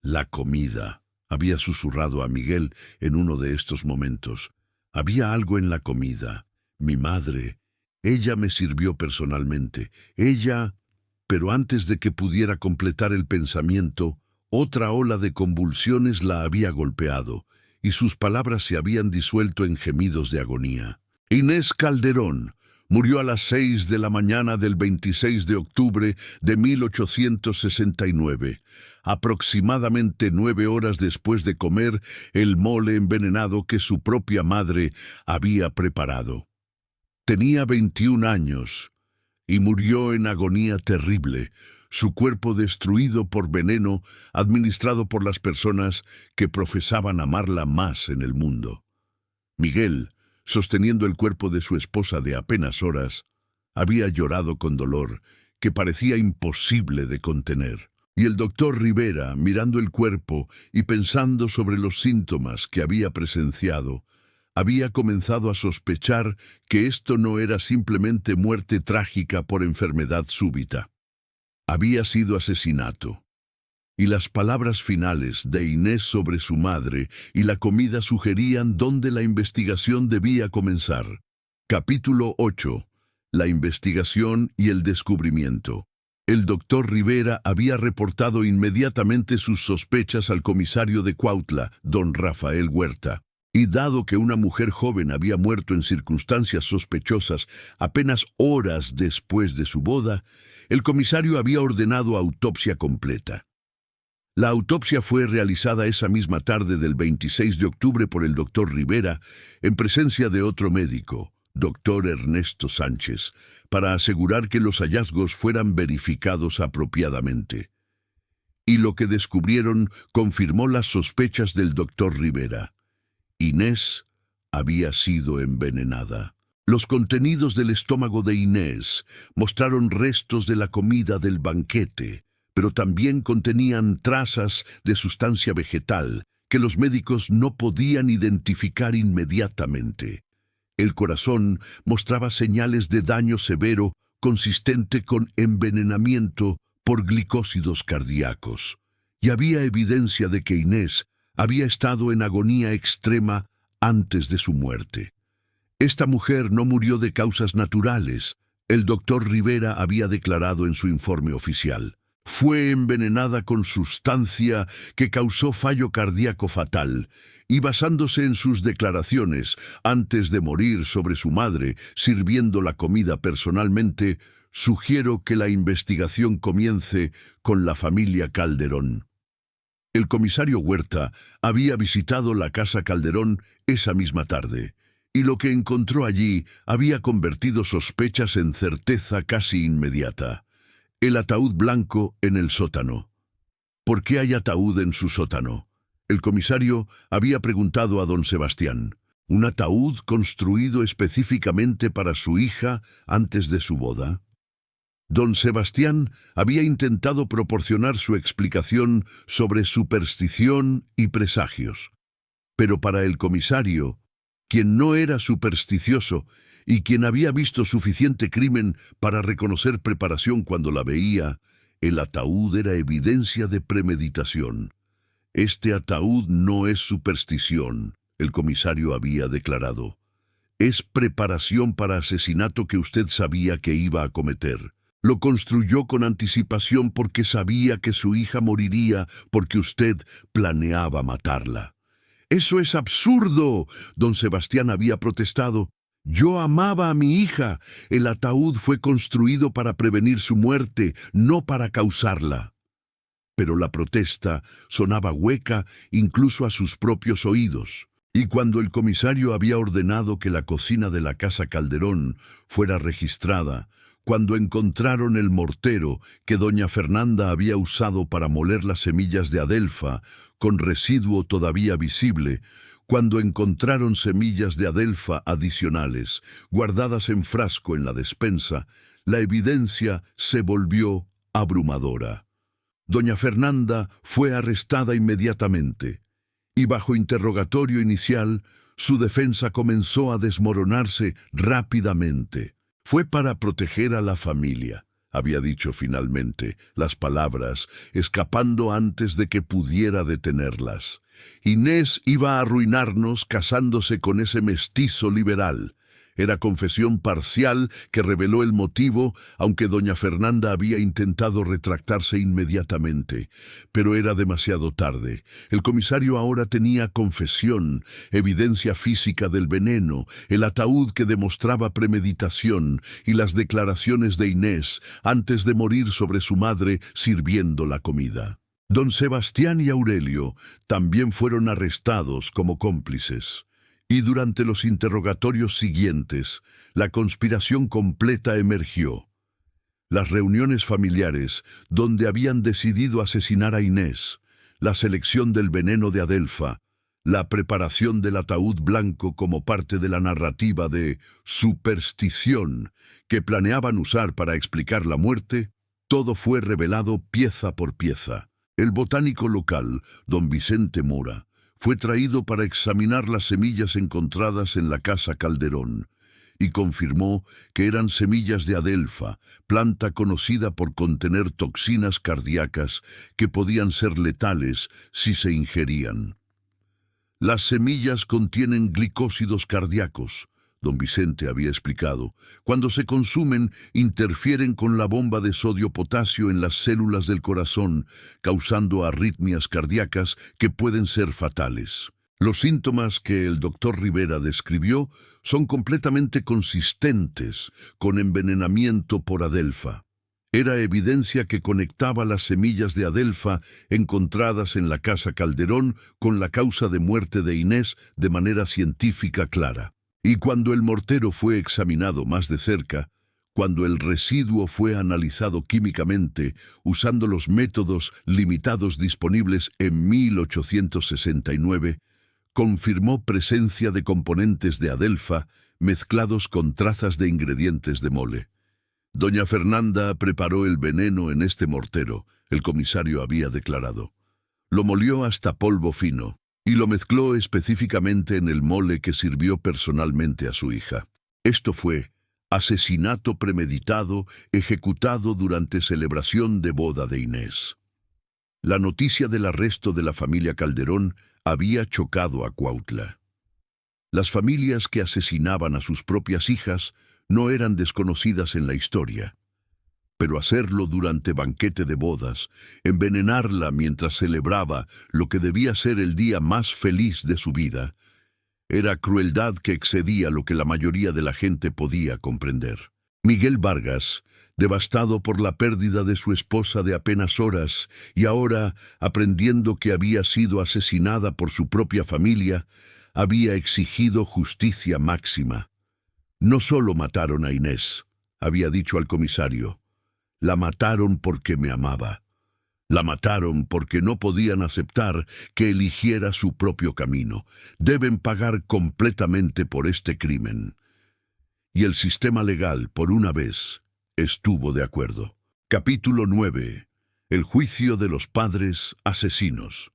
La comida, había susurrado a Miguel en uno de estos momentos. Había algo en la comida. Mi madre. Ella me sirvió personalmente. Ella... Pero antes de que pudiera completar el pensamiento, otra ola de convulsiones la había golpeado, y sus palabras se habían disuelto en gemidos de agonía. Inés Calderón murió a las 6 de la mañana del 26 de octubre de 1869, aproximadamente 9 horas después de comer el mole envenenado que su propia madre había preparado. Tenía 21 años y murió en agonía terrible, su cuerpo destruido por veneno administrado por las personas que profesaban amarla más en el mundo. Miguel, sosteniendo el cuerpo de su esposa de apenas horas, había llorado con dolor que parecía imposible de contener. Y el doctor Rivera, mirando el cuerpo y pensando sobre los síntomas que había presenciado, había comenzado a sospechar que esto no era simplemente muerte trágica por enfermedad súbita. Había sido asesinato. Y las palabras finales de Inés sobre su madre y la comida sugerían dónde la investigación debía comenzar. Capítulo 8. la investigación y el descubrimiento. El doctor Rivera había reportado inmediatamente sus sospechas al comisario de Cuautla, don Rafael Huerta. Y dado que una mujer joven había muerto en circunstancias sospechosas apenas horas después de su boda, el comisario había ordenado autopsia completa. La autopsia fue realizada esa misma tarde del 26 de octubre por el doctor Rivera, en presencia de otro médico, doctor Ernesto Sánchez, para asegurar que los hallazgos fueran verificados apropiadamente. Y lo que descubrieron confirmó las sospechas del doctor Rivera. Inés había sido envenenada. Los contenidos del estómago de Inés mostraron restos de la comida del banquete, pero también contenían trazas de sustancia vegetal que los médicos no podían identificar inmediatamente. El corazón mostraba señales de daño severo consistente con envenenamiento por glicósidos cardíacos, y había evidencia de que Inés había estado en agonía extrema antes de su muerte. Esta mujer no murió de causas naturales, el doctor Rivera había declarado en su informe oficial. Fue envenenada con sustancia que causó fallo cardíaco fatal, y basándose en sus declaraciones antes de morir sobre su madre, sirviendo la comida personalmente, sugiero que la investigación comience con la familia Calderón. El comisario Huerta había visitado la casa Calderón esa misma tarde, y lo que encontró allí había convertido sospechas en certeza casi inmediata. El ataúd blanco en el sótano. ¿Por qué hay ataúd en su sótano? El comisario había preguntado a don Sebastián. ¿Un ataúd construido específicamente para su hija antes de su boda? Don Sebastián había intentado proporcionar su explicación sobre superstición y presagios. Pero para el comisario, quien no era supersticioso y quien había visto suficiente crimen para reconocer preparación cuando la veía, el ataúd era evidencia de premeditación. Este ataúd no es superstición, el comisario había declarado. Es preparación para asesinato que usted sabía que iba a cometer. Lo construyó con anticipación porque sabía que su hija moriría porque usted planeaba matarla. ¡Eso es absurdo!, don Sebastián había protestado. Yo amaba a mi hija. El ataúd fue construido para prevenir su muerte, no para causarla. Pero la protesta sonaba hueca incluso a sus propios oídos. Y cuando el comisario había ordenado que la cocina de la casa Calderón fuera registrada, cuando encontraron el mortero que doña Fernanda había usado para moler las semillas de adelfa, con residuo todavía visible, cuando encontraron semillas de adelfa adicionales, guardadas en frasco en la despensa, la evidencia se volvió abrumadora. Doña Fernanda fue arrestada inmediatamente, y bajo interrogatorio inicial, su defensa comenzó a desmoronarse rápidamente. Fue para proteger a la familia, había dicho finalmente, las palabras escapando antes de que pudiera detenerlas. Inés iba a arruinarnos casándose con ese mestizo liberal. Era confesión parcial que reveló el motivo, aunque doña Fernanda había intentado retractarse inmediatamente. Pero era demasiado tarde. El comisario ahora tenía confesión, evidencia física del veneno, el ataúd que demostraba premeditación y las declaraciones de Inés antes de morir sobre su madre sirviendo la comida. Don Sebastián y Aurelio también fueron arrestados como cómplices. Y durante los interrogatorios siguientes, la conspiración completa emergió. Las reuniones familiares, donde habían decidido asesinar a Inés, la selección del veneno de adelfa, la preparación del ataúd blanco como parte de la narrativa de superstición que planeaban usar para explicar la muerte, todo fue revelado pieza por pieza. El botánico local, don Vicente Mora, fue traído para examinar las semillas encontradas en la casa Calderón y confirmó que eran semillas de adelfa, planta conocida por contener toxinas cardíacas que podían ser letales si se ingerían. Las semillas contienen glicósidos cardíacos, don Vicente había explicado, cuando se consumen, interfieren con la bomba de sodio-potasio en las células del corazón, causando arritmias cardíacas que pueden ser fatales. Los síntomas que el doctor Rivera describió son completamente consistentes con envenenamiento por adelfa. Era evidencia que conectaba las semillas de adelfa encontradas en la casa Calderón con la causa de muerte de Inés de manera científica clara. Y cuando el mortero fue examinado más de cerca, cuando el residuo fue analizado químicamente usando los métodos limitados disponibles en 1869, confirmó presencia de componentes de adelfa mezclados con trazas de ingredientes de mole. Doña Fernanda preparó el veneno en este mortero, el comisario había declarado. Lo molió hasta polvo fino y lo mezcló específicamente en el mole que sirvió personalmente a su hija. Esto fue asesinato premeditado ejecutado durante celebración de boda de Inés. La noticia del arresto de la familia Calderón había chocado a Cuautla. Las familias que asesinaban a sus propias hijas no eran desconocidas en la historia, pero hacerlo durante banquete de bodas, envenenarla mientras celebraba lo que debía ser el día más feliz de su vida, era crueldad que excedía lo que la mayoría de la gente podía comprender. Miguel Vargas, devastado por la pérdida de su esposa de apenas horas y ahora aprendiendo que había sido asesinada por su propia familia, había exigido justicia máxima. No solo mataron a Inés, había dicho al comisario, la mataron porque me amaba. La mataron porque no podían aceptar que eligiera su propio camino. Deben pagar completamente por este crimen. Y el sistema legal, por una vez, estuvo de acuerdo. Capítulo 9. El juicio de los padres asesinos.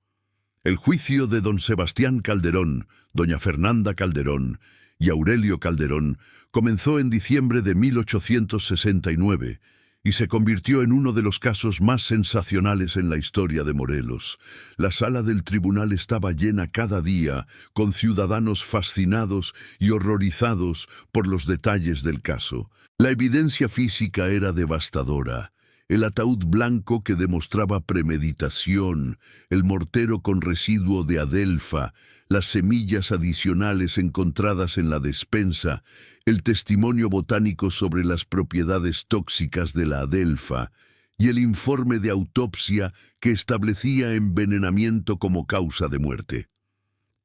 El juicio de don Sebastián Calderón, doña Fernanda Calderón y Aurelio Calderón comenzó en diciembre de 1869 y se convirtió en uno de los casos más sensacionales en la historia de Morelos. La sala del tribunal estaba llena cada día con ciudadanos fascinados y horrorizados por los detalles del caso. La evidencia física era devastadora. El ataúd blanco que demostraba premeditación, el mortero con residuo de adelfa, las semillas adicionales encontradas en la despensa, el testimonio botánico sobre las propiedades tóxicas de la adelfa y el informe de autopsia que establecía envenenamiento como causa de muerte.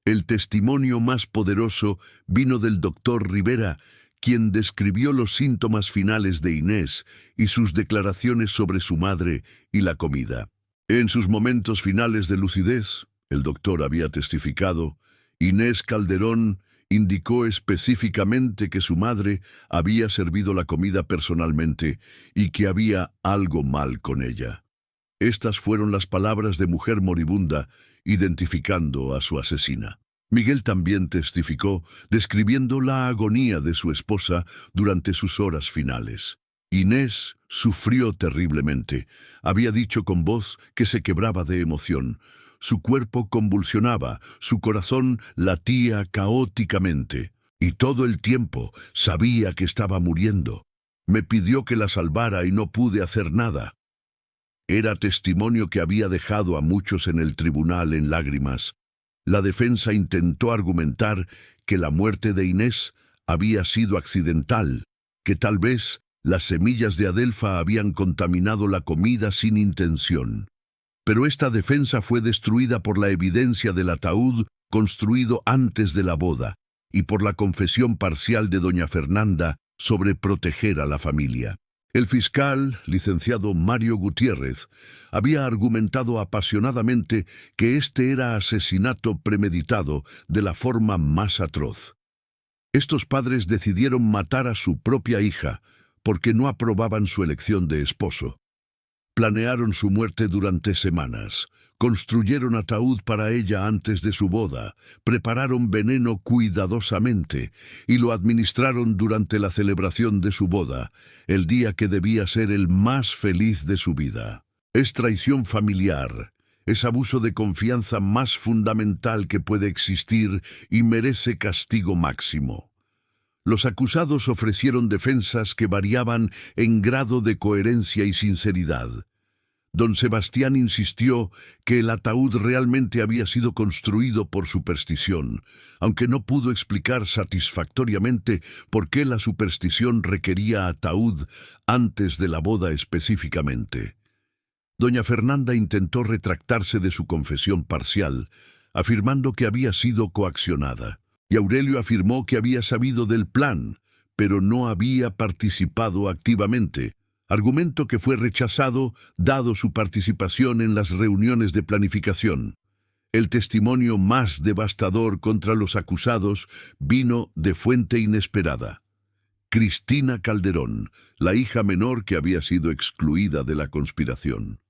El testimonio más poderoso vino del doctor Rivera, quien describió los síntomas finales de Inés y sus declaraciones sobre su madre y la comida. En sus momentos finales de lucidez, el doctor había testificado, Inés Calderón indicó específicamente que su madre había servido la comida personalmente y que había algo mal con ella. Estas fueron las palabras de mujer moribunda, identificando a su asesina. Miguel también testificó, describiendo la agonía de su esposa durante sus horas finales. Inés sufrió terriblemente. Había dicho con voz que se quebraba de emoción. Su cuerpo convulsionaba, su corazón latía caóticamente. Y todo el tiempo sabía que estaba muriendo. Me pidió que la salvara y no pude hacer nada. Era testimonio que había dejado a muchos en el tribunal en lágrimas. La defensa intentó argumentar que la muerte de Inés había sido accidental, que tal vez las semillas de adelfa habían contaminado la comida sin intención. Pero esta defensa fue destruida por la evidencia del ataúd construido antes de la boda y por la confesión parcial de doña Fernanda sobre proteger a la familia. El fiscal, licenciado Mario Gutiérrez, había argumentado apasionadamente que este era asesinato premeditado de la forma más atroz. Estos padres decidieron matar a su propia hija porque no aprobaban su elección de esposo. Planearon su muerte durante semanas, construyeron ataúd para ella antes de su boda, prepararon veneno cuidadosamente y lo administraron durante la celebración de su boda, el día que debía ser el más feliz de su vida. Es traición familiar, es abuso de confianza más fundamental que puede existir y merece castigo máximo. Los acusados ofrecieron defensas que variaban en grado de coherencia y sinceridad. Don Sebastián insistió que el ataúd realmente había sido construido por superstición, aunque no pudo explicar satisfactoriamente por qué la superstición requería ataúd antes de la boda específicamente. Doña Fernanda intentó retractarse de su confesión parcial, afirmando que había sido coaccionada, y Aurelio afirmó que había sabido del plan, pero no había participado activamente, argumento que fue rechazado dado su participación en las reuniones de planificación. El testimonio más devastador contra los acusados vino de fuente inesperada. Cristina Calderón, la hija menor que había sido excluida de la conspiración.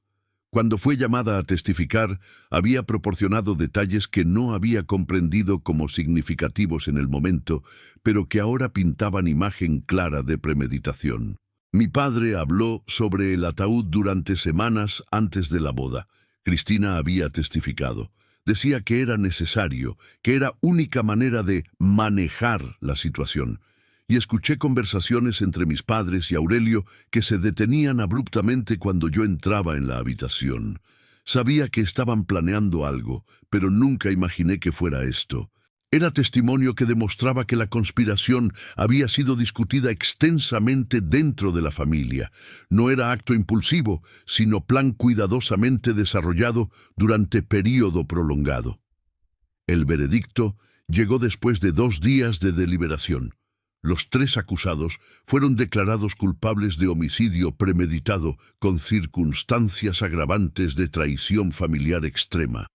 Cuando fue llamada a testificar, había proporcionado detalles que no había comprendido como significativos en el momento, pero que ahora pintaban imagen clara de premeditación. Mi padre habló sobre el ataúd durante semanas antes de la boda. Cristina había testificado. Decía que era necesario, que era única manera de manejar la situación. Y escuché conversaciones entre mis padres y Aurelio que se detenían abruptamente cuando yo entraba en la habitación. Sabía que estaban planeando algo, pero nunca imaginé que fuera esto. Era testimonio que demostraba que la conspiración había sido discutida extensamente dentro de la familia. No era acto impulsivo, sino plan cuidadosamente desarrollado durante período prolongado. El veredicto llegó después de 2 días de deliberación. Los 3 acusados fueron declarados culpables de homicidio premeditado con circunstancias agravantes de traición familiar extrema.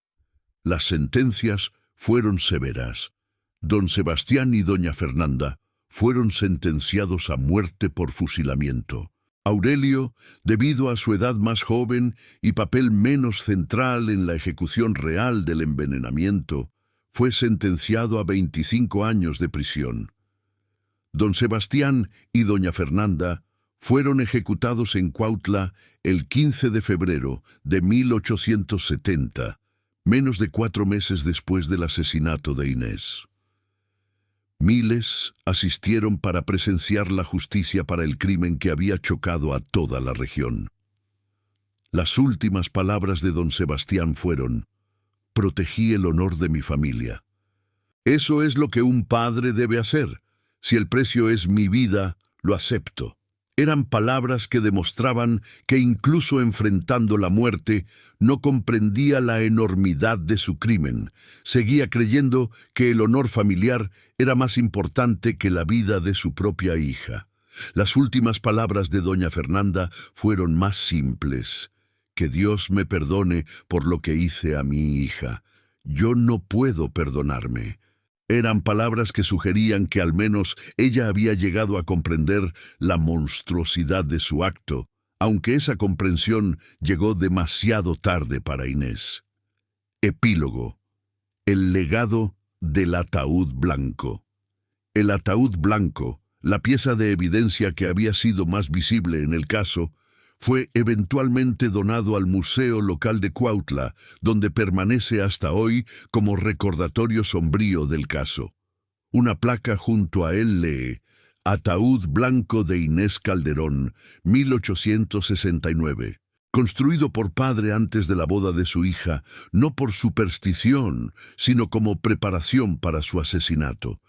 Las sentencias fueron severas. Don Sebastián y doña Fernanda fueron sentenciados a muerte por fusilamiento. Aurelio, debido a su edad más joven y papel menos central en la ejecución real del envenenamiento, fue sentenciado a 25 años de prisión. Don Sebastián y doña Fernanda fueron ejecutados en Cuautla el 15 de febrero de 1870, menos de 4 meses después del asesinato de Inés. Miles asistieron para presenciar la justicia para el crimen que había chocado a toda la región. Las últimas palabras de don Sebastián fueron: «Protegí el honor de mi familia». Eso es lo que un padre debe hacer. Si el precio es mi vida, lo acepto. Eran palabras que demostraban que incluso enfrentando la muerte, no comprendía la enormidad de su crimen. Seguía creyendo que el honor familiar era más importante que la vida de su propia hija. Las últimas palabras de doña Fernanda fueron más simples: «Que Dios me perdone por lo que hice a mi hija. Yo no puedo perdonarme». Eran palabras que sugerían que al menos ella había llegado a comprender la monstruosidad de su acto, aunque esa comprensión llegó demasiado tarde para Inés. Epílogo. El legado del ataúd blanco. El ataúd blanco, la pieza de evidencia que había sido más visible en el caso, fue eventualmente donado al Museo Local de Cuautla, donde permanece hasta hoy como recordatorio sombrío del caso. Una placa junto a él lee: «Ataúd blanco de Inés Calderón, 1869». Construido por padre antes de la boda de su hija, no por superstición, sino como preparación para su asesinato.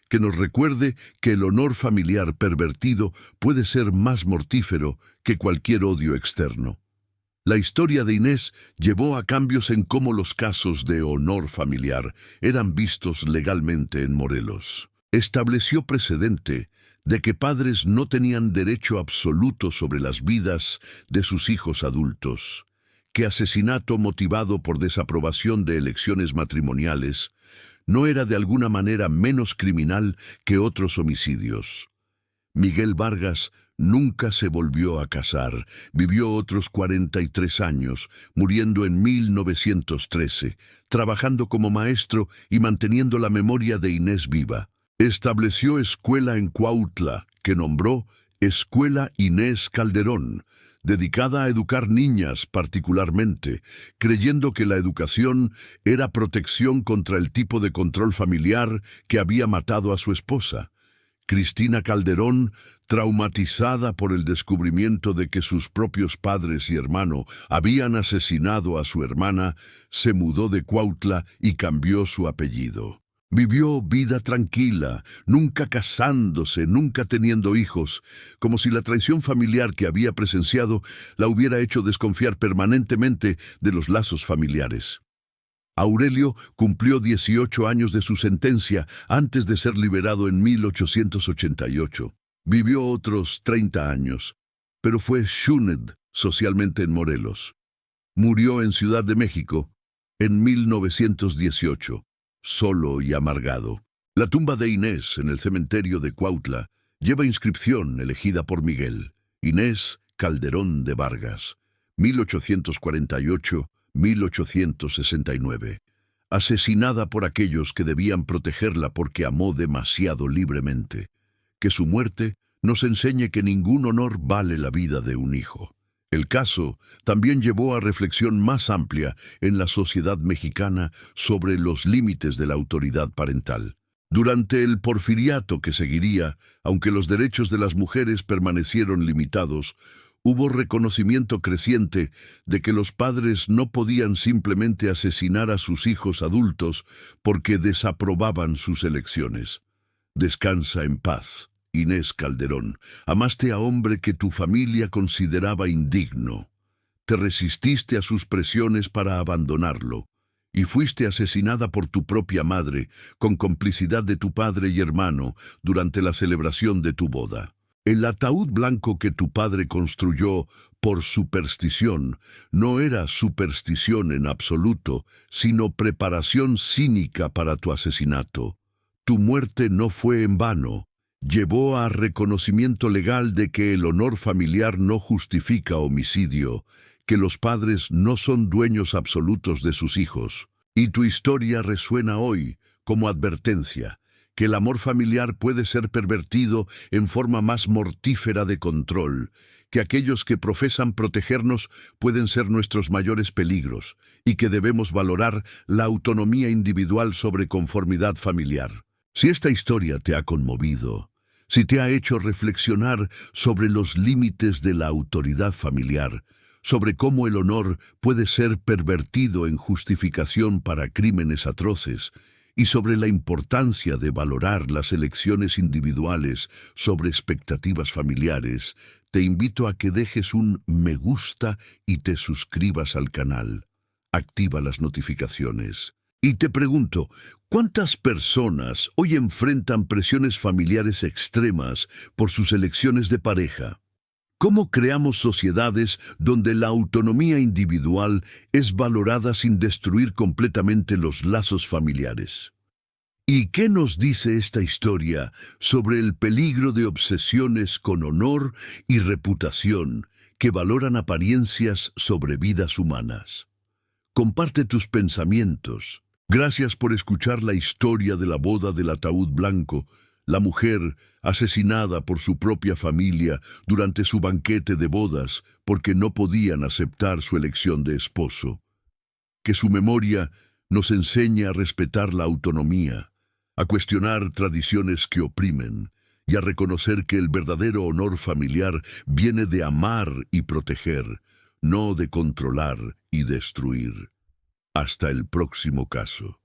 Que nos recuerde que el honor familiar pervertido puede ser más mortífero que cualquier odio externo. La historia de Inés llevó a cambios en cómo los casos de honor familiar eran vistos legalmente en Morelos. Estableció precedente de que padres no tenían derecho absoluto sobre las vidas de sus hijos adultos, que asesinato motivado por desaprobación de elecciones matrimoniales no era de alguna manera menos criminal que otros homicidios. Miguel Vargas nunca se volvió a casar, vivió otros 43 años, muriendo en 1913, trabajando como maestro y manteniendo la memoria de Inés viva. Estableció escuela en Cuautla, que nombró Escuela Inés Calderón, dedicada a educar niñas particularmente, creyendo que la educación era protección contra el tipo de control familiar que había matado a su esposa, Cristina Calderón, traumatizada por el descubrimiento de que sus propios padres y hermano habían asesinado a su hermana, se mudó de Cuautla y cambió su apellido. Vivió vida tranquila, nunca casándose, nunca teniendo hijos, como si la traición familiar que había presenciado la hubiera hecho desconfiar permanentemente de los lazos familiares. Aurelio cumplió 18 años de su sentencia antes de ser liberado en 1888. Vivió otros 30 años, pero fue shunned socialmente en Morelos. Murió en Ciudad de México en 1918, solo y amargado. La tumba de Inés en el cementerio de Cuautla lleva inscripción elegida por Miguel: Inés Calderón de Vargas, 1848-1869, asesinada por aquellos que debían protegerla porque amó demasiado libremente. Que su muerte nos enseñe que ningún honor vale la vida de un hijo. El caso también llevó a reflexión más amplia en la sociedad mexicana sobre los límites de la autoridad parental. Durante el porfiriato que seguiría, aunque los derechos de las mujeres permanecieron limitados, hubo reconocimiento creciente de que los padres no podían simplemente asesinar a sus hijos adultos porque desaprobaban sus elecciones. Descansa en paz, Inés Calderón. Amaste a hombre que tu familia consideraba indigno. Te resististe a sus presiones para abandonarlo, y fuiste asesinada por tu propia madre, con complicidad de tu padre y hermano, durante la celebración de tu boda. El ataúd blanco que tu padre construyó por superstición no era superstición en absoluto, sino preparación cínica para tu asesinato. Tu muerte no fue en vano. Llevó a reconocimiento legal de que el honor familiar no justifica homicidio, que los padres no son dueños absolutos de sus hijos. Y tu historia resuena hoy como advertencia, que el amor familiar puede ser pervertido en forma más mortífera de control, que aquellos que profesan protegernos pueden ser nuestros mayores peligros, y que debemos valorar la autonomía individual sobre conformidad familiar. Si esta historia te ha conmovido, si te ha hecho reflexionar sobre los límites de la autoridad familiar, sobre cómo el honor puede ser pervertido en justificación para crímenes atroces, y sobre la importancia de valorar las elecciones individuales sobre expectativas familiares, te invito a que dejes un me gusta y te suscribas al canal. Activa las notificaciones. Y te pregunto, ¿cuántas personas hoy enfrentan presiones familiares extremas por sus elecciones de pareja? ¿Cómo creamos sociedades donde la autonomía individual es valorada sin destruir completamente los lazos familiares? ¿Y qué nos dice esta historia sobre el peligro de obsesiones con honor y reputación que valoran apariencias sobre vidas humanas? Comparte tus pensamientos. Gracias por escuchar la historia de la boda del ataúd blanco, la mujer asesinada por su propia familia durante su banquete de bodas porque no podían aceptar su elección de esposo. Que su memoria nos enseñe a respetar la autonomía, a cuestionar tradiciones que oprimen y a reconocer que el verdadero honor familiar viene de amar y proteger, no de controlar y destruir. Hasta el próximo caso.